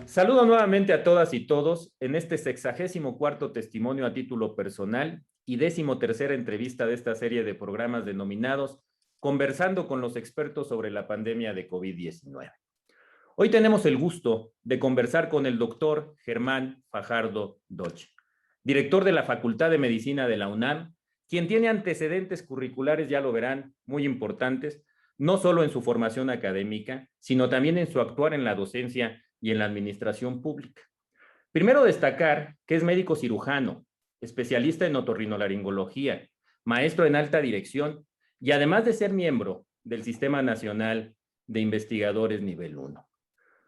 Saludo nuevamente a todas y todos en este 64º testimonio a título personal y 13ª entrevista de esta serie de programas denominados Conversando con los expertos sobre la pandemia de COVID-19. Hoy tenemos el gusto de conversar con el doctor Germán Fajardo Doche, director de la Facultad de Medicina de la UNAM, quien tiene antecedentes curriculares, ya lo verán, muy importantes, no solo en su formación académica, sino también en su actuar en la docencia y en la administración pública. Primero destacar que es médico cirujano, especialista en otorrinolaringología, maestro en alta dirección y además de ser miembro del Sistema Nacional de Investigadores Nivel 1.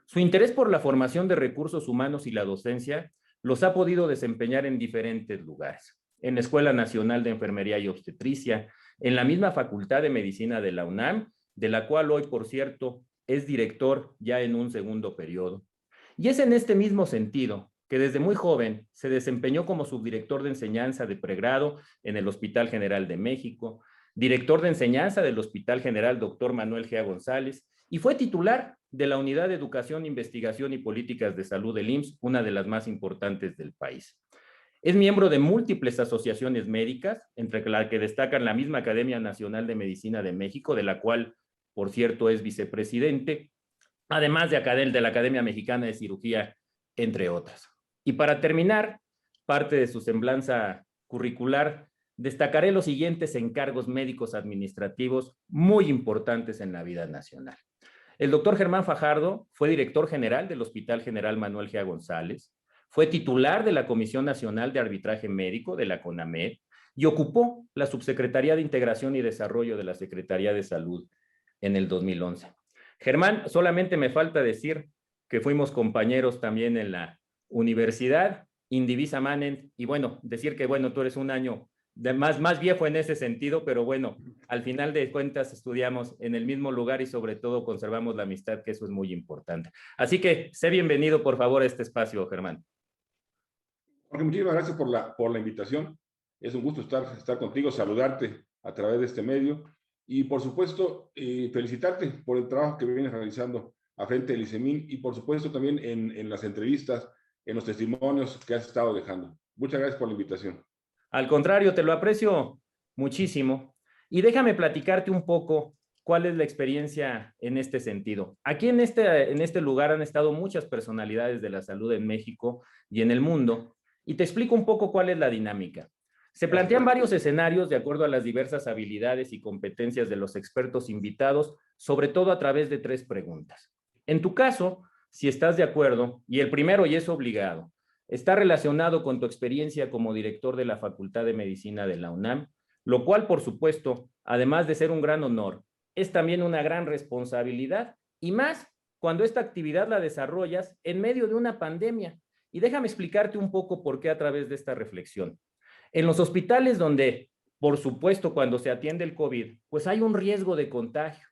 Su interés por la formación de recursos humanos y la docencia los ha podido desempeñar en diferentes lugares, en la Escuela Nacional de Enfermería y Obstetricia, en la misma Facultad de Medicina de la UNAM, de la cual hoy, por cierto, es director ya en un segundo periodo. Y es en este mismo sentido que desde muy joven se desempeñó como subdirector de enseñanza de pregrado en el Hospital General de México, director de enseñanza del Hospital General Dr. Manuel G. González, y fue titular de la Unidad de Educación, Investigación y Políticas de Salud del IMSS, una de las más importantes del país. Es miembro de múltiples asociaciones médicas, entre las que destacan la misma Academia Nacional de Medicina de México, de la cual, por cierto, es vicepresidente, además de la Academia Mexicana de Cirugía, entre otras. Y para terminar, parte de su semblanza curricular, destacaré los siguientes encargos médicos administrativos muy importantes en la vida nacional. El doctor Germán Fajardo fue director general del Hospital General Manuel G. González, fue titular de la Comisión Nacional de Arbitraje Médico de la CONAMED y ocupó la Subsecretaría de Integración y Desarrollo de la Secretaría de Salud en el 2011. Germán, solamente me falta decir que fuimos compañeros también en la universidad, Indivisa Manent, y bueno, decir que bueno, tú eres un año más viejo en ese sentido, pero bueno, al final de cuentas estudiamos en el mismo lugar y sobre todo conservamos la amistad, que eso es muy importante. Así que sé bienvenido, por favor, a este espacio, Germán. Jorge, muchísimas gracias por la invitación. Es un gusto estar contigo, saludarte a través de este medio y, por supuesto, felicitarte por el trabajo que vienes realizando a frente del ICEMIN y, por supuesto, también en las entrevistas, en los testimonios que has estado dejando. Muchas gracias por la invitación. Al contrario, te lo aprecio muchísimo. Y déjame platicarte un poco cuál es la experiencia en este sentido. Aquí en este lugar han estado muchas personalidades de la salud en México y en el mundo, y te explico un poco cuál es la dinámica. Se plantean varios escenarios de acuerdo a las diversas habilidades y competencias de los expertos invitados, sobre todo a través de 3 preguntas. En tu caso, si estás de acuerdo, y el primero, y es obligado, está relacionado con tu experiencia como director de la Facultad de Medicina de la UNAM, lo cual, por supuesto, además de ser un gran honor, es también una gran responsabilidad, y más cuando esta actividad la desarrollas en medio de una pandemia. Y déjame explicarte un poco por qué a través de esta reflexión. En los hospitales donde, por supuesto, cuando se atiende el COVID, pues hay un riesgo de contagio.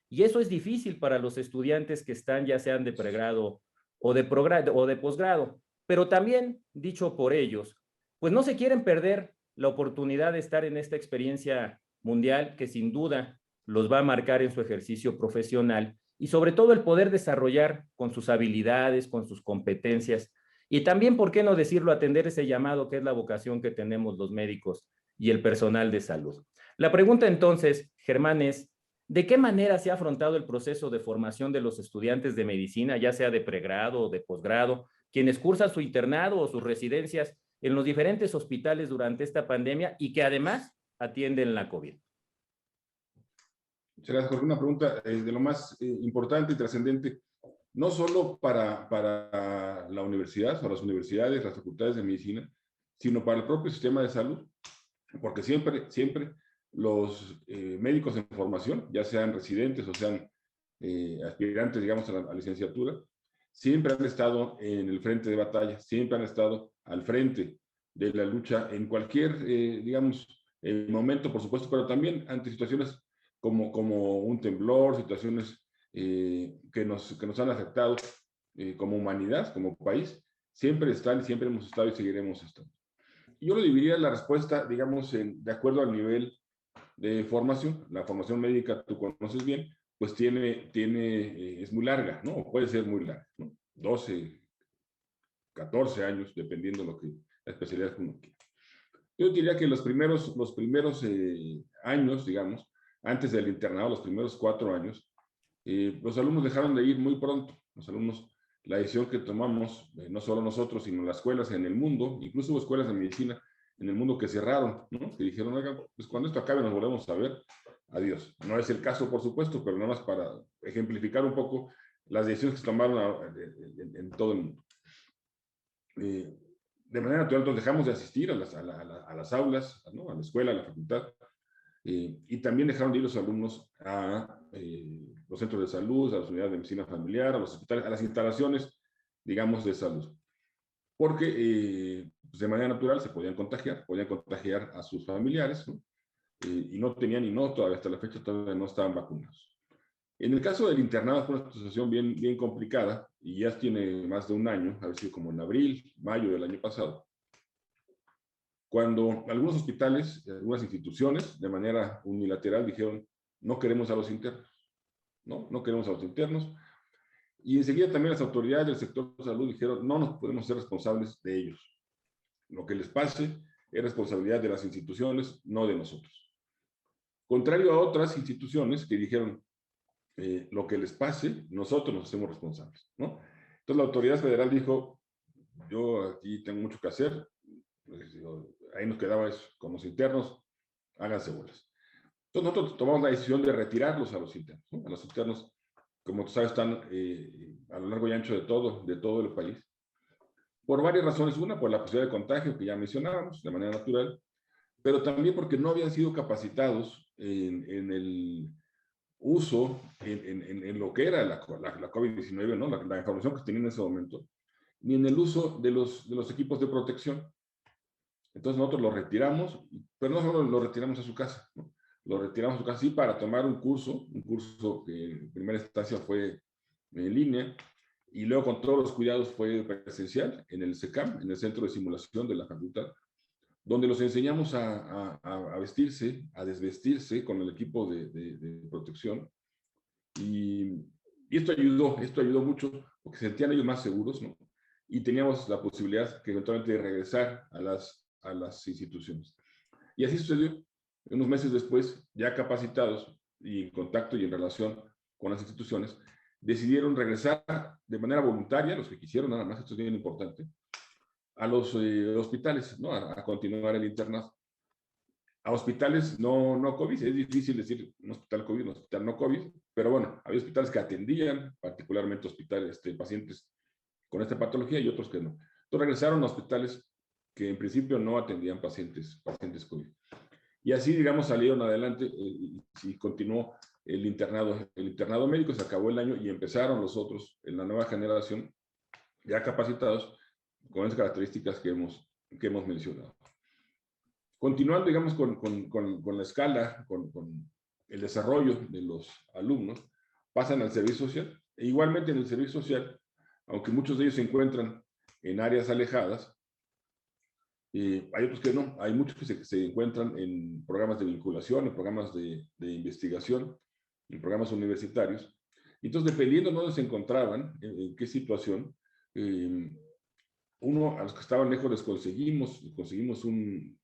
Y eso es difícil para los estudiantes que están ya sean de pregrado o de posgrado. Pero también, dicho por ellos, pues no se quieren perder la oportunidad de estar en esta experiencia mundial que sin duda los va a marcar en su ejercicio profesional y sobre todo el poder desarrollar con sus habilidades, con sus competencias y también, ¿por qué no decirlo?, atender ese llamado que es la vocación que tenemos los médicos y el personal de salud. La pregunta entonces, Germán, es ¿de qué manera se ha afrontado el proceso de formación de los estudiantes de medicina, ya sea de pregrado o de posgrado, quienes cursan su internado o sus residencias en los diferentes hospitales durante esta pandemia y que además atienden la COVID? Muchas gracias, Jorge. Una pregunta de lo más importante y trascendente, no solo para la universidad o las universidades, las facultades de medicina, sino para el propio sistema de salud, porque siempre los médicos en formación, ya sean residentes o sean aspirantes, digamos, a la licenciatura, siempre han estado en el frente de batalla, siempre han estado al frente de la lucha en cualquier, digamos, momento, por supuesto, pero también ante situaciones como un temblor, situaciones que nos han afectado como humanidad, como país, siempre están, siempre hemos estado y seguiremos estando. Yo lo dividiría la respuesta, digamos, de acuerdo al nivel de formación. La formación médica, tú conoces bien, pues es muy larga, ¿no? O puede ser muy larga, ¿no? 12, 14 años, dependiendo de la especialidad que uno quiera. Yo diría que los primeros años, digamos, antes del internado, los primeros 4 años, los alumnos dejaron de ir muy pronto. Los alumnos, la decisión que tomamos, no solo nosotros, sino las escuelas en el mundo, incluso hubo escuelas de medicina en el mundo que cerraron, ¿no? Que dijeron, oigan, pues cuando esto acabe nos volvemos a ver, adiós. No es el caso, por supuesto, pero nada más para ejemplificar un poco las decisiones que se tomaron en todo el mundo. De manera natural, nos dejamos de asistir a las aulas, ¿no? A la escuela, a la facultad, y también dejaron de ir los alumnos a los centros de salud, a las unidades de medicina familiar, a los hospitales, a las instalaciones, digamos, de salud. Porque pues de manera natural se podían contagiar a sus familiares, ¿no? Y no tenían, todavía hasta la fecha todavía no estaban vacunados. En el caso del internado fue una situación bien complicada, y ya tiene más de un año, ha sido como en abril, mayo del año pasado, cuando algunos hospitales, algunas instituciones, de manera unilateral dijeron, no queremos a los internos, no queremos a los internos, y enseguida también las autoridades del sector de salud dijeron, no nos podemos ser responsables de ellos. Lo que les pase es responsabilidad de las instituciones, no de nosotros. Contrario a otras instituciones que dijeron, lo que les pase, nosotros nos hacemos responsables, ¿no? Entonces la autoridad federal dijo, yo aquí tengo mucho que hacer, ahí nos quedaba eso, con los internos, háganse bolas. Entonces nosotros tomamos la decisión de retirarlos a los internos, ¿no? A los internos, como tú sabes, están a lo largo y ancho de todo el país, por varias razones. Una, por la posibilidad de contagio que ya mencionábamos, de manera natural, pero también porque no habían sido capacitados en el uso, en lo que era la COVID-19, ¿no? La información que tenían en ese momento, ni en el uso de los equipos de protección. Entonces nosotros los retiramos, pero no solo los retiramos a su casa, ¿no? Los retiramos a su casa, sí, para tomar un curso que en primera instancia fue en línea, y luego con todos los cuidados fue presencial en el CECAM, en el Centro de Simulación de la Facultad, donde los enseñamos a vestirse, a desvestirse con el equipo de protección, y esto ayudó mucho, porque se sentían ellos más seguros, ¿no? Y teníamos la posibilidad que eventualmente de regresar a las instituciones. Y así sucedió. Unos meses después, ya capacitados y en contacto y en relación con las instituciones, decidieron regresar de manera voluntaria, los que quisieron nada más, esto es bien importante, a los hospitales, ¿no? A continuar el internado. A hospitales no COVID, es difícil decir un hospital COVID, un hospital no COVID, pero bueno, había hospitales que atendían, particularmente hospitales, pacientes con esta patología, y otros que no. Entonces regresaron a hospitales que en principio no atendían pacientes COVID. Y así, digamos, salieron adelante y continuó el internado médico, se acabó el año y empezaron los otros en la nueva generación, ya capacitados con esas características que hemos mencionado. Continuando, digamos, con la escala, con el desarrollo de los alumnos, pasan al servicio social. E igualmente en el servicio social, aunque muchos de ellos se encuentran en áreas alejadas, hay otros que no. Hay muchos que se encuentran en programas de vinculación, en programas de investigación, en programas universitarios. Entonces, dependiendo de dónde se encontraban, en qué situación, a los que estaban lejos les conseguimos un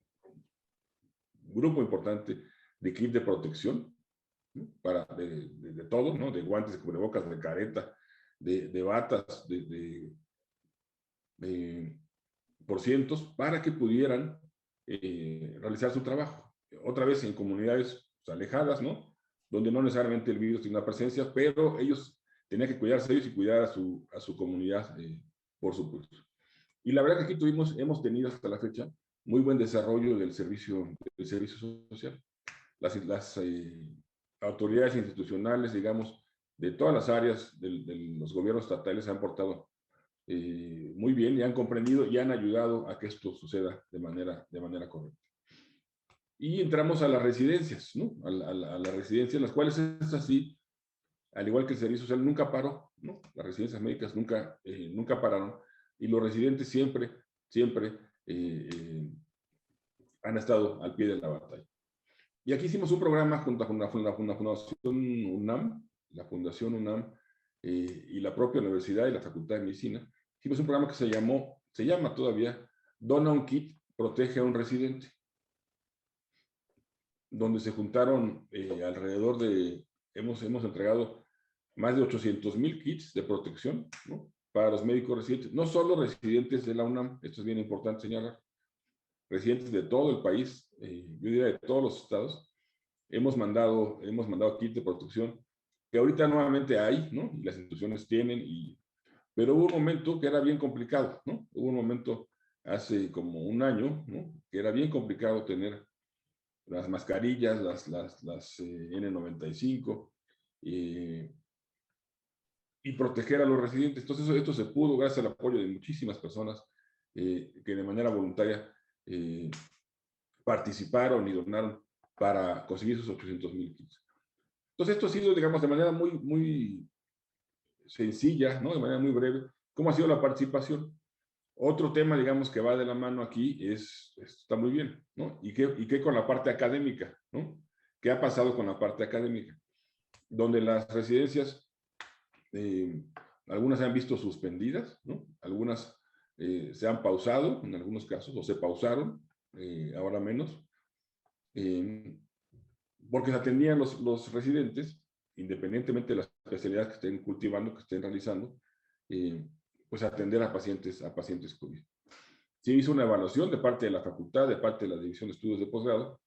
grupo importante de kit de protección, ¿no? De todo, ¿no? De guantes, de cubrebocas, de careta, de batas, por cientos, para que pudieran realizar su trabajo. Otra vez en comunidades pues, alejadas, ¿no? Donde no necesariamente el virus tiene una presencia, pero ellos tenían que cuidarse ellos y cuidar a su comunidad, por supuesto. Y la verdad que aquí hemos tenido hasta la fecha muy buen desarrollo del servicio social. Las autoridades institucionales, digamos, de todas las áreas de los gobiernos estatales se han portado muy bien y han comprendido y han ayudado a que esto suceda de manera correcta. Y entramos a las residencias, ¿no? A las residencias, las cuales es así, al igual que el servicio social, nunca paró, ¿no? Las residencias médicas nunca pararon, y los residentes siempre han estado al pie de la batalla. Y aquí hicimos un programa junto con la Fundación UNAM y la propia universidad y la Facultad de Medicina. Hicimos un programa que se llamó se llama todavía Dona un Kit, Protege a un Residente, donde se juntaron alrededor de, hemos entregado más de 800,000 kits de protección, ¿no?, para los médicos residentes, no solo residentes de la UNAM, esto es bien importante señalar, residentes de todo el país, yo diría de todos los estados. Hemos mandado kits de protección que ahorita nuevamente hay, ¿no?, y las instituciones tienen, pero hubo un momento que era bien complicado, ¿no? Hubo un momento hace como un año, ¿no?, que era bien complicado tener las mascarillas, las N95, y proteger a los residentes. Entonces esto se pudo gracias al apoyo de muchísimas personas que de manera voluntaria participaron y donaron para conseguir esos 800,000 kits. Entonces esto ha sido, digamos, de manera muy sencilla, ¿no?, de manera muy breve, cómo ha sido la participación. Otro tema, digamos, que va de la mano aquí está muy bien, ¿no? ¿Y qué con la parte académica, ¿no? ¿Qué ha pasado con la parte académica? Donde las residencias, algunas se han visto suspendidas, ¿no? Algunas se han pausado en algunos casos, o se pausaron, ahora menos, porque se atendían los residentes, independientemente de las especialidades que estén cultivando, que estén realizando, pues atender a pacientes COVID. Se hizo una evaluación de parte de la facultad, de parte de la División de Estudios de Posgrado,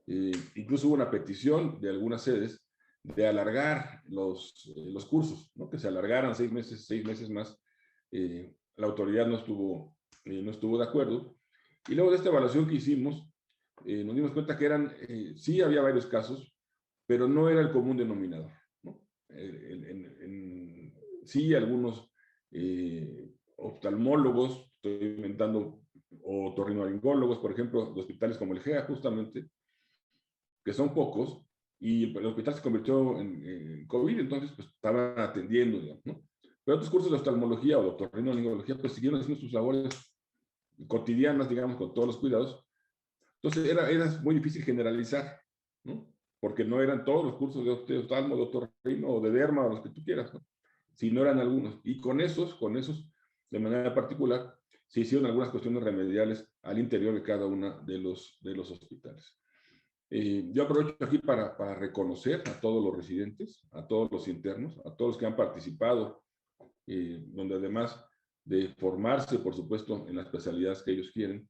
incluso hubo una petición de algunas sedes de alargar los cursos, ¿no?, que se alargaran 6 meses más. La autoridad no estuvo de acuerdo, y luego de esta evaluación que hicimos, nos dimos cuenta que sí había varios casos, pero no era el común denominador, ¿no? Sí, algunos oftalmólogos, estoy inventando, o otorrinolaringólogos, por ejemplo, de hospitales como el GEA, justamente, que son pocos, y el hospital se convirtió en COVID, entonces pues estaban atendiendo, digamos, ¿no? Pero otros cursos de oftalmología o de otorrinolaringología pues siguieron haciendo sus labores cotidianas, digamos, con todos los cuidados. Entonces era muy difícil generalizar, ¿no?, porque no eran todos los cursos de oftalmo, de otorrino o de derma, o los que tú quieras, ¿no?, si no eran algunos. Y con esos, de manera particular, se hicieron algunas cuestiones remediales al interior de cada uno de los hospitales. Yo aprovecho aquí para reconocer a todos los residentes, a todos los internos, a todos los que han participado, donde además de formarse, por supuesto, en las especialidades que ellos quieren,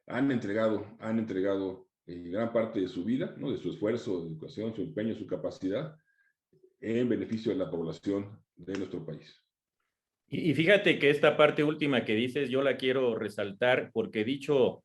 han entregado gran parte de su vida, ¿no?, de su esfuerzo, de educación, su empeño, su capacidad, en beneficio de la población de nuestro país. Y fíjate que esta parte última que dices, yo la quiero resaltar porque dicho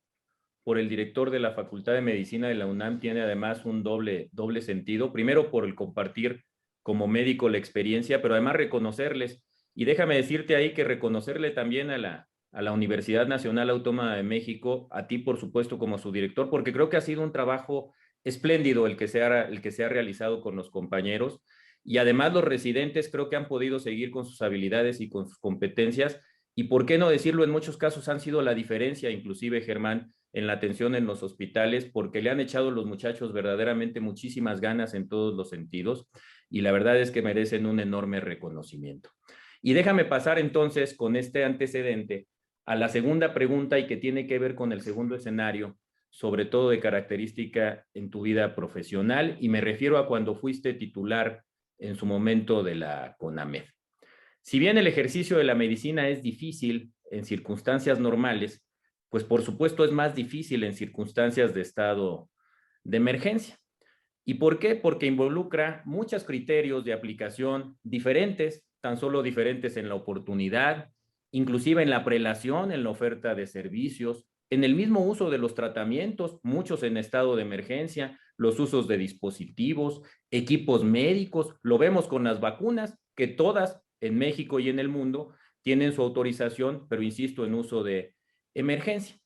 por el director de la Facultad de Medicina de la UNAM tiene además un doble sentido. Primero, por el compartir como médico la experiencia, pero además reconocerles. Y déjame decirte ahí que reconocerle también a la Universidad Nacional Autónoma de México, a ti, por supuesto, como su director, porque creo que ha sido un trabajo espléndido el que se ha realizado con los compañeros. Y además los residentes creo que han podido seguir con sus habilidades y con sus competencias. Y por qué no decirlo, en muchos casos han sido la diferencia, inclusive, Germán, en la atención en los hospitales, porque le han echado los muchachos verdaderamente muchísimas ganas en todos los sentidos, y la verdad es que merecen un enorme reconocimiento. Y déjame pasar entonces con este antecedente a la segunda pregunta, y que tiene que ver con el segundo escenario, sobre todo de característica en tu vida profesional, y me refiero a cuando fuiste titular en su momento de la CONAMED. Si bien el ejercicio de la medicina es difícil en circunstancias normales, pues por supuesto es más difícil en circunstancias de estado de emergencia. ¿Y por qué? Porque involucra muchos criterios de aplicación diferentes, tan solo diferentes en la oportunidad, inclusive en la prelación, en la oferta de servicios, en el mismo uso de los tratamientos, muchos en estado de emergencia, los usos de dispositivos, equipos médicos, lo vemos con las vacunas, que todas en México y en el mundo tienen su autorización, pero insisto, en uso de emergencia.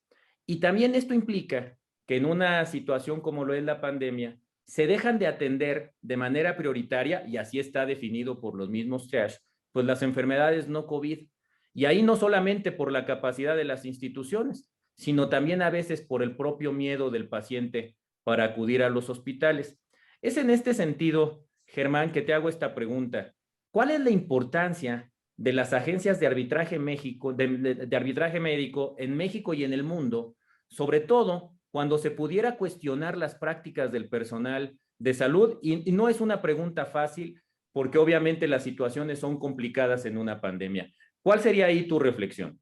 Y también esto implica que en una situación como lo es la pandemia, se dejan de atender de manera prioritaria, y así está definido por los mismos TRASH, pues las enfermedades no COVID. Y ahí no solamente por la capacidad de las instituciones, sino también a veces por el propio miedo del paciente para acudir a los hospitales. Es en este sentido, Germán, que te hago esta pregunta. ¿Cuál es la importancia de las agencias de arbitraje de arbitraje médico en México y en el mundo, sobre todo cuando se pudiera cuestionar las prácticas del personal de salud, y no es una pregunta fácil, porque obviamente las situaciones son complicadas en una pandemia. ¿Cuál sería ahí tu reflexión?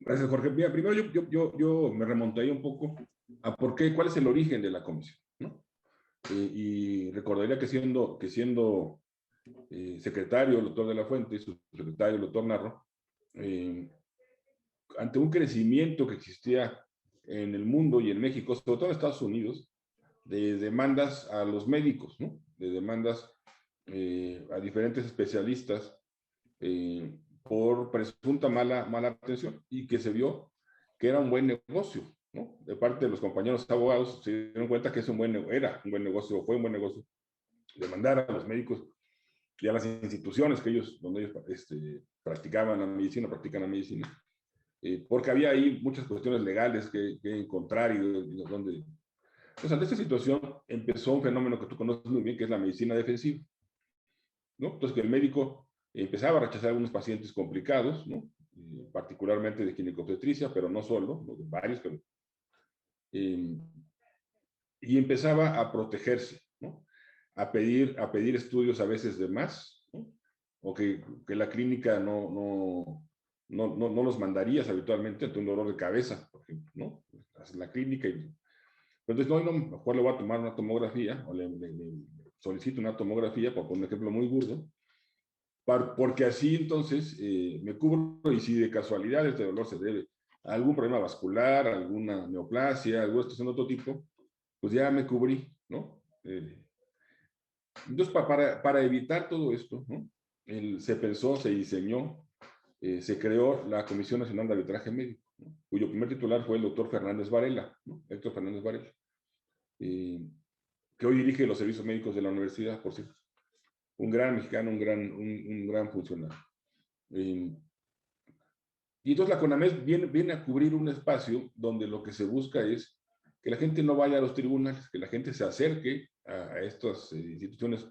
Gracias, Jorge. Mira, primero yo me remontaría un poco a cuál es el origen de la comisión, ¿no? Y recordaría que siendo secretario, el doctor de la Fuente, y su secretario, el doctor Narro, ante un crecimiento que existía en el mundo y en México, sobre todo en Estados Unidos, de demandas a los médicos, ¿no? De demandas a diferentes especialistas por presunta mala atención, y que se vio que era un buen negocio, ¿no? De parte de los compañeros abogados se dieron cuenta que era un buen negocio, fue un buen negocio, demandar a los médicos y a las instituciones donde ellos practican la medicina, porque había ahí muchas cuestiones legales que encontrar y donde... Pues ante esta situación empezó un fenómeno que tú conoces muy bien, que es la medicina defensiva, ¿no? Entonces, que el médico empezaba a rechazar algunos pacientes complicados, ¿no? Particularmente de ginecobstetricia, pero no solo, ¿no? De varios, pero, y empezaba a protegerse, ¿no? A pedir estudios a veces de más, ¿no? O que la clínica no los mandarías habitualmente ante un dolor de cabeza, por ejemplo, ¿no? Haces la clínica y... Entonces, mejor le voy a tomar una tomografía, o le solicito una tomografía, por poner un ejemplo muy burdo, porque así entonces me cubro, y si de casualidad este dolor se debe a algún problema vascular, alguna neoplasia, alguna situación de otro tipo, pues ya me cubrí, ¿no? Entonces, para evitar todo esto, ¿no? Se pensó, se diseñó, se creó la Comisión Nacional de Arbitraje Médico, ¿no? Cuyo primer titular fue el doctor Fernández Varela, ¿no? Héctor Fernández Varela, que hoy dirige los servicios médicos de la universidad, por cierto. Un gran mexicano, un gran funcionario. Y entonces la CONAMED viene a cubrir un espacio donde lo que se busca es que la gente no vaya a los tribunales, que la gente se acerque a estas instituciones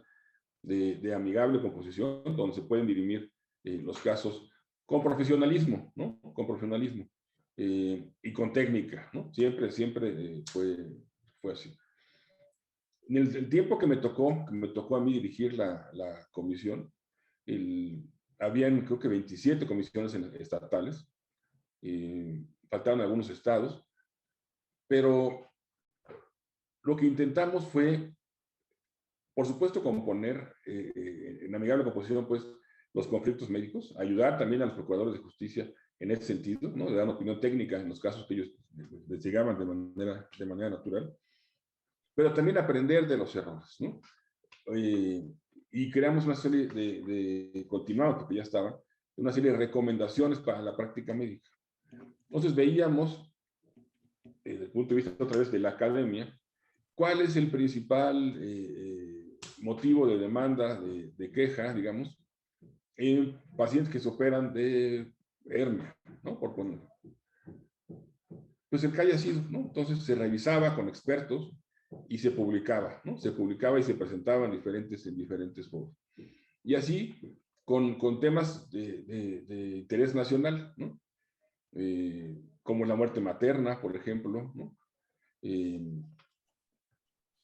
de amigable composición, donde se pueden dirimir los casos con profesionalismo, ¿no? Con profesionalismo y con técnica, ¿no? Siempre fue así. En el tiempo que me tocó a mí dirigir la comisión, habían creo que 27 comisiones estatales, faltaron algunos estados, pero lo que intentamos fue, por supuesto, componer en amigable composición, pues, los conflictos médicos, ayudar también a los procuradores de justicia en ese sentido, ¿no? De dar una opinión técnica en los casos que ellos investigaban de manera natural, pero también aprender de los errores, ¿no? Y creamos una serie continuados, porque ya estaban, una serie de recomendaciones para la práctica médica. Entonces veíamos, desde el punto de vista otra vez de la academia, cuál es el principal motivo de demanda, de queja, digamos, en pacientes que se operan de hernia, ¿no? Por poner. Pues el que haya sido, ¿no? Entonces se revisaba con expertos y se publicaba, ¿no? Se publicaba y se presentaba en diferentes foros. Y así, con temas de interés nacional, ¿no? Como la muerte materna, por ejemplo, ¿no?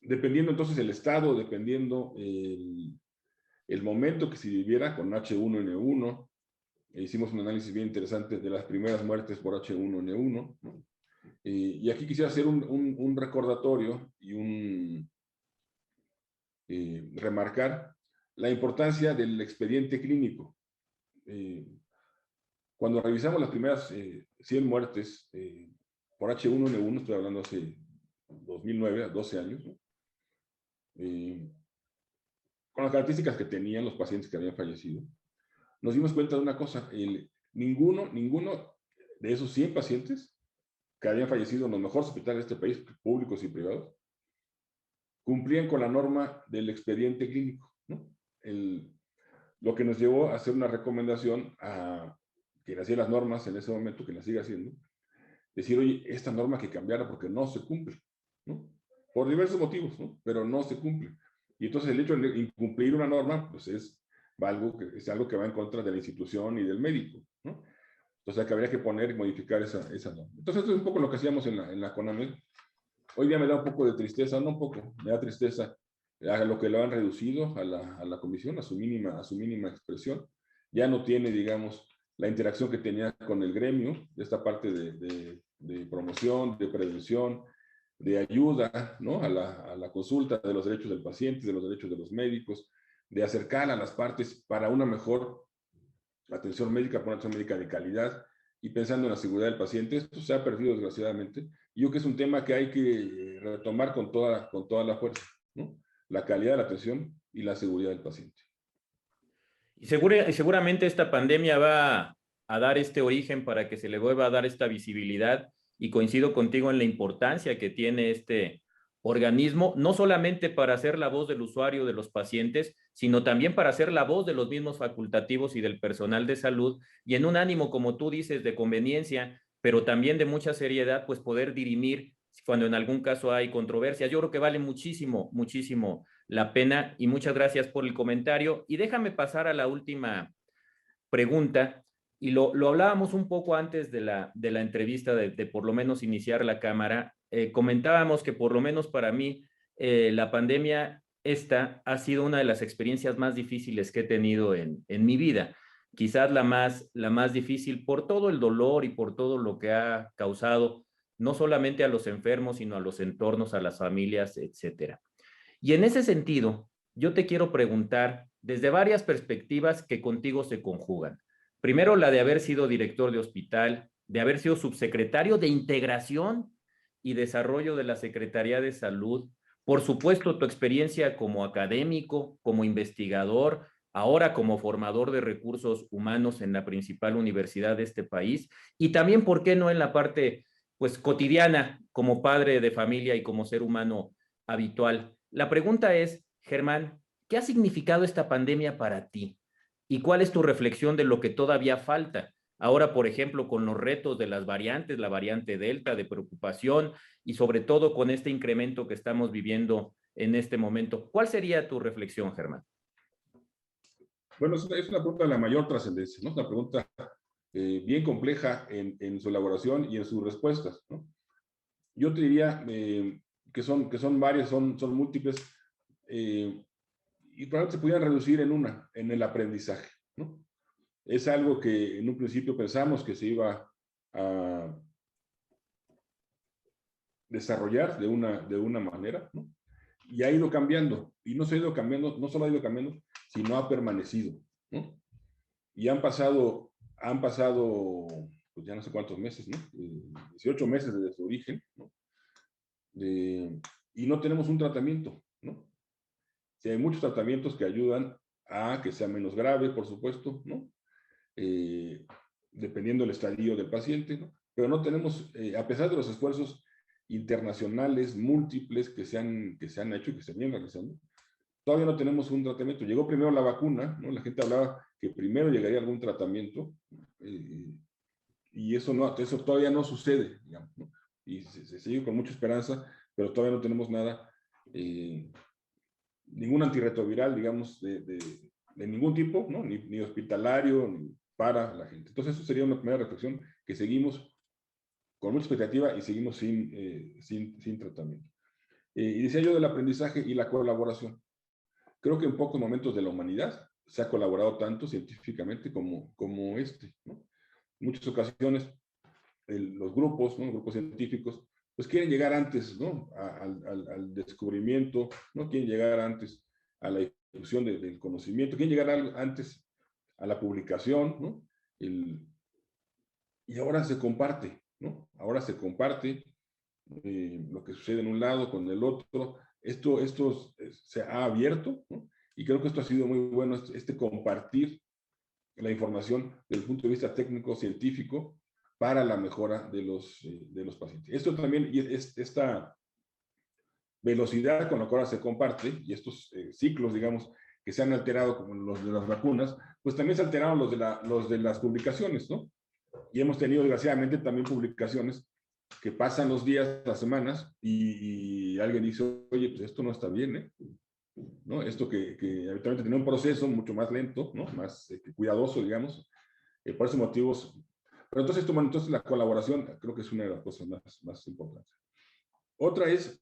Dependiendo entonces el estado, dependiendo el momento que se viviera con H1N1, hicimos un análisis bien interesante de las primeras muertes por H1N1, ¿no? Y aquí quisiera hacer un recordatorio y remarcar la importancia del expediente clínico. Cuando revisamos las primeras 100 muertes por H1N1, estoy hablando hace 2009, 12 años, ¿no? Con las características que tenían los pacientes que habían fallecido, nos dimos cuenta de una cosa: ninguno de esos 100 pacientes que habían fallecido en los mejores hospitales de este país, públicos y privados, cumplían con la norma del expediente clínico, ¿no? Lo que nos llevó a hacer una recomendación a quien hacía las normas en ese momento, que la sigue haciendo, decir, oye, esta norma hay que cambiarla porque no se cumple, ¿no? Por diversos motivos, ¿no? Pero no se cumple. Y entonces el hecho de incumplir una norma, pues es es algo que va en contra de la institución y del médico, ¿no? Entonces, que habría que poner y modificar esa norma. Entonces, esto es un poco lo que hacíamos en la CONAMED. Hoy día me da un poco de tristeza, no un poco, me da tristeza a lo que lo han reducido a la comisión, a su mínima expresión. Ya no tiene, digamos, la interacción que tenía con el gremio, de esta parte de promoción, de prevención, de ayuda, ¿no? a la consulta de los derechos del paciente, de los derechos de los médicos, de acercar a las partes para una mejor atención médica, por una atención médica de calidad y pensando en la seguridad del paciente. Esto se ha perdido desgraciadamente. Y yo creo que es un tema que hay que retomar con toda la fuerza, ¿no? La calidad de la atención y la seguridad del paciente. Y seguramente esta pandemia va a dar este origen para que se le vuelva a dar esta visibilidad, y coincido contigo en la importancia que tiene este organismo, no solamente para ser la voz del usuario, de los pacientes, sino también para ser la voz de los mismos facultativos y del personal de salud, y en un ánimo, como tú dices, de conveniencia, pero también de mucha seriedad, pues poder dirimir cuando en algún caso hay controversias. Yo creo que vale muchísimo, muchísimo la pena, y muchas gracias por el comentario. Y déjame pasar a la última pregunta, y lo hablábamos un poco antes de la entrevista, de por lo menos iniciar la cámara. Comentábamos que por lo menos para mí la pandemia esta ha sido una de las experiencias más difíciles que he tenido en mi vida. Quizás la más difícil por todo el dolor y por todo lo que ha causado, no solamente a los enfermos, sino a los entornos, a las familias, etcétera. Y en ese sentido, yo te quiero preguntar desde varias perspectivas que contigo se conjugan. Primero, la de haber sido director de hospital, de haber sido subsecretario de Integración y Desarrollo de la Secretaría de Salud. Por supuesto, tu experiencia como académico, como investigador, ahora como formador de recursos humanos en la principal universidad de este país, y también, ¿por qué no?, en la parte pues cotidiana como padre de familia y como ser humano habitual. La pregunta es, Germán, ¿qué ha significado esta pandemia para ti? ¿Y cuál es tu reflexión de lo que todavía falta? Ahora, por ejemplo, con los retos de las variantes, la variante Delta, de preocupación, y sobre todo con este incremento que estamos viviendo en este momento. ¿Cuál sería tu reflexión, Germán? Bueno, es una pregunta de la mayor trascendencia, ¿no? Es una pregunta bien compleja en su elaboración y en sus respuestas, ¿no? Yo te diría que son varias, son múltiples, y probablemente se pudieran reducir en el aprendizaje, ¿no? Es algo que en un principio pensamos que se iba a desarrollar de una manera, ¿no? Y ha ido cambiando, y no solo ha ido cambiando, sino ha permanecido, ¿no? Y han pasado, pues ya no sé cuántos meses, ¿no? 18 meses desde su origen, ¿no? Y no tenemos un tratamiento, ¿no? Sí, hay muchos tratamientos que ayudan a que sea menos grave, por supuesto, ¿no? Dependiendo del estadio del paciente, ¿no? Pero no tenemos, a pesar de los esfuerzos internacionales múltiples que se han hecho y que se vienen realizando, todavía no tenemos un tratamiento. Llegó primero la vacuna, ¿no? La gente hablaba que primero llegaría algún tratamiento, y eso todavía no sucede, digamos, ¿no? Y se sigue con mucha esperanza, pero todavía no tenemos nada, ningún antirretroviral, digamos, de ningún tipo, ¿no? Ni hospitalario, ni para la gente. Entonces, eso sería una primera reflexión, que seguimos con mucha expectativa y seguimos sin tratamiento. Y decía yo del aprendizaje y la colaboración. Creo que en pocos momentos de la humanidad se ha colaborado tanto científicamente como este, ¿no? En muchas ocasiones los grupos, ¿no? Grupos científicos, pues quieren llegar antes, ¿no? Al descubrimiento, no quieren llegar antes a la difusión del conocimiento, quieren llegar antes a la publicación, ¿no? Y ahora se comparte, ¿no? Ahora se comparte lo que sucede en un lado con el otro. Esto se ha abierto, ¿no? Y creo que esto ha sido muy bueno, compartir la información desde el punto de vista técnico, científico, para la mejora de los pacientes. Esto también, y esta velocidad con la que ahora se comparte, y estos ciclos, digamos, que se han alterado, como los de las vacunas, pues también se alteraron los de las publicaciones, ¿no? Y hemos tenido, desgraciadamente, también publicaciones que pasan los días, las semanas, y alguien dice, oye, pues esto no está bien, ¿eh? ¿no? Esto que habitualmente tenía un proceso mucho más lento, ¿no? Más cuidadoso, digamos, por esos motivos. Pero entonces, bueno, entonces la colaboración creo que es una de las cosas más importantes. Otra es,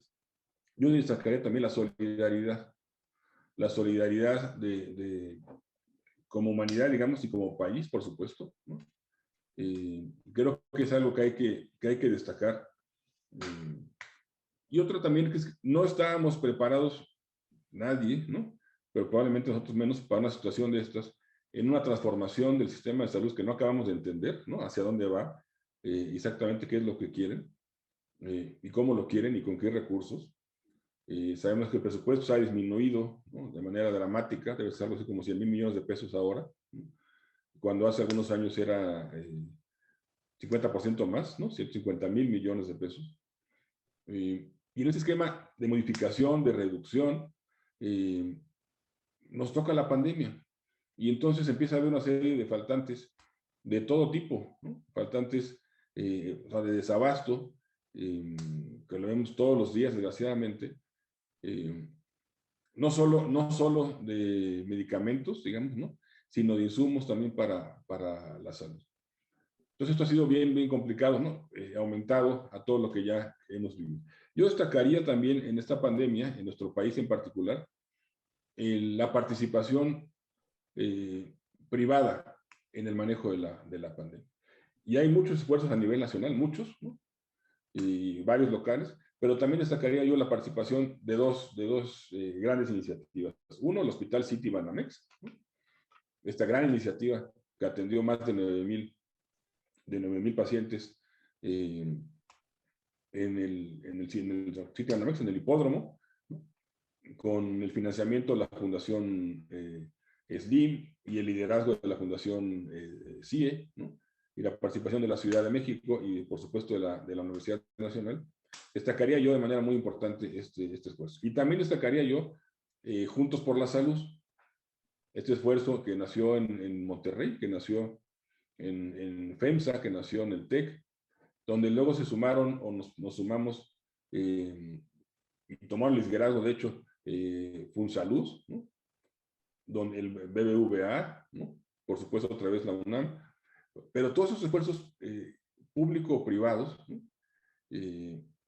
yo destacaría también la solidaridad como humanidad, digamos, y como país, por supuesto, ¿no? Creo que es algo que hay que destacar. Y otra también que es que no estábamos preparados, nadie, ¿no? Pero probablemente nosotros menos para una situación de estas, en una transformación del sistema de salud que no acabamos de entender, ¿no? Hacia dónde va, exactamente qué es lo que quieren, y cómo lo quieren y con qué recursos. Sabemos que el presupuesto se ha disminuido, ¿no? De manera dramática, debe ser algo así como 100,000 millones de pesos ahora, ¿no? Cuando hace algunos años era 50% más, ¿no? 150,000 millones de pesos. Y en ese esquema de modificación, de reducción, nos toca la pandemia. Y entonces empieza a haber una serie de faltantes de todo tipo, ¿no? Faltantes o sea, de desabasto, que lo vemos todos los días, desgraciadamente. No solo de medicamentos, digamos, ¿no? Sino de insumos también para la salud. Entonces esto ha sido bien complicado, ¿no? Aumentado a todo lo que ya hemos vivido. Yo destacaría también en esta pandemia, en nuestro país en particular, la participación privada en el manejo de la pandemia. Y hay muchos esfuerzos a nivel nacional, muchos, ¿no? Y varios locales, pero también destacaría yo la participación de dos grandes iniciativas. Uno, el Hospital City Banamex, ¿no? Esta gran iniciativa que atendió más de 9,000 pacientes en el City Banamex, en el hipódromo, ¿no? Con el financiamiento de la Fundación SLIM y el liderazgo de la Fundación CIE, ¿no? Y la participación de la Ciudad de México y, por supuesto, de la Universidad Nacional, destacaría yo de manera muy importante este esfuerzo. Y también destacaría yo Juntos por la Salud, este esfuerzo que nació en Monterrey, que nació en FEMSA, que nació en el TEC, donde luego se sumaron o nos sumamos y tomaron el liderazgo, de hecho, FunSalud, ¿no? Donde el BBVA, ¿no? Por supuesto, otra vez la UNAM, pero todos esos esfuerzos público-privados, ¿no?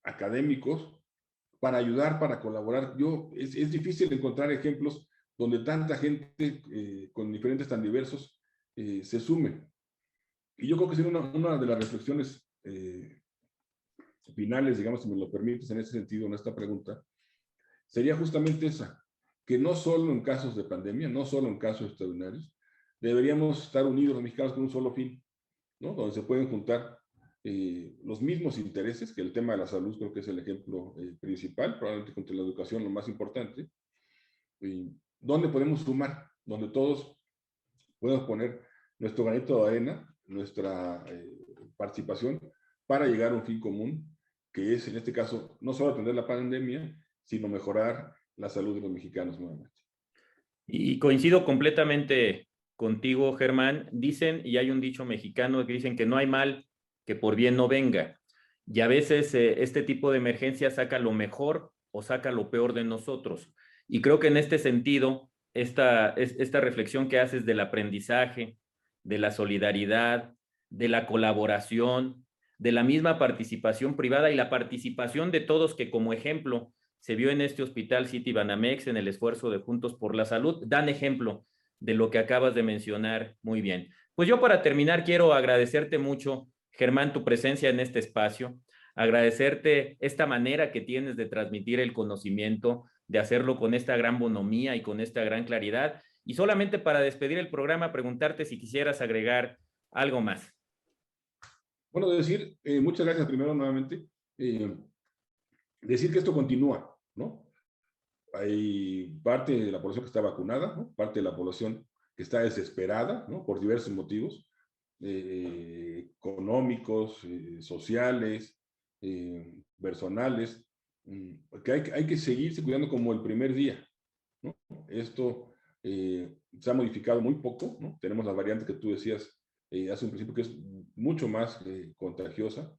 Académicos, para ayudar, para colaborar. Es difícil encontrar ejemplos donde tanta gente con diferentes tan diversos se sume. Y yo creo que sería una de las reflexiones finales, digamos, si me lo permites en ese sentido, en esta pregunta, sería justamente esa, que no solo en casos de pandemia, no solo en casos extraordinarios, deberíamos estar unidos los mexicanos con un solo fin, ¿no? Donde se pueden juntar los mismos intereses, que el tema de la salud creo que es el ejemplo principal, probablemente contra la educación lo más importante, donde podemos sumar, donde todos podemos poner nuestro granito de arena, nuestra participación para llegar a un fin común, que es en este caso no solo atender la pandemia, sino mejorar la salud de los mexicanos nuevamente. Y coincido completamente contigo, Germán. Dicen, y hay un dicho mexicano que dicen que no hay mal que por bien no venga. Y a veces este tipo de emergencia saca lo mejor o saca lo peor de nosotros. Y creo que en este sentido, esta reflexión que haces del aprendizaje, de la solidaridad, de la colaboración, de la misma participación privada y la participación de todos que como ejemplo se vio en este Hospital City Banamex en el esfuerzo de Juntos por la Salud, dan ejemplo de lo que acabas de mencionar muy bien. Pues yo para terminar quiero agradecerte mucho, Germán, tu presencia en este espacio, agradecerte esta manera que tienes de transmitir el conocimiento, de hacerlo con esta gran bonomía y con esta gran claridad. Y solamente para despedir el programa, preguntarte si quisieras agregar algo más. Bueno, decir, muchas gracias primero nuevamente, decir que esto continúa, ¿no? Hay parte de la población que está vacunada, ¿no? Parte de la población que está desesperada, ¿no? Por diversos motivos económicos, sociales, personales, que hay que seguirse cuidando como el primer día, ¿no? Esto se ha modificado muy poco, ¿no? Tenemos las variantes que tú decías hace un principio, que es mucho más contagiosa.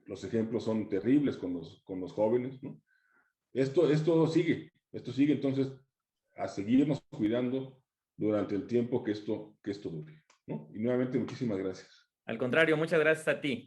Los ejemplos son terribles con los jóvenes, ¿no? Esto sigue, Esto sigue, entonces, a seguirnos cuidando durante el tiempo que esto dure, ¿no? Y nuevamente, muchísimas gracias. Al contrario, muchas gracias a ti.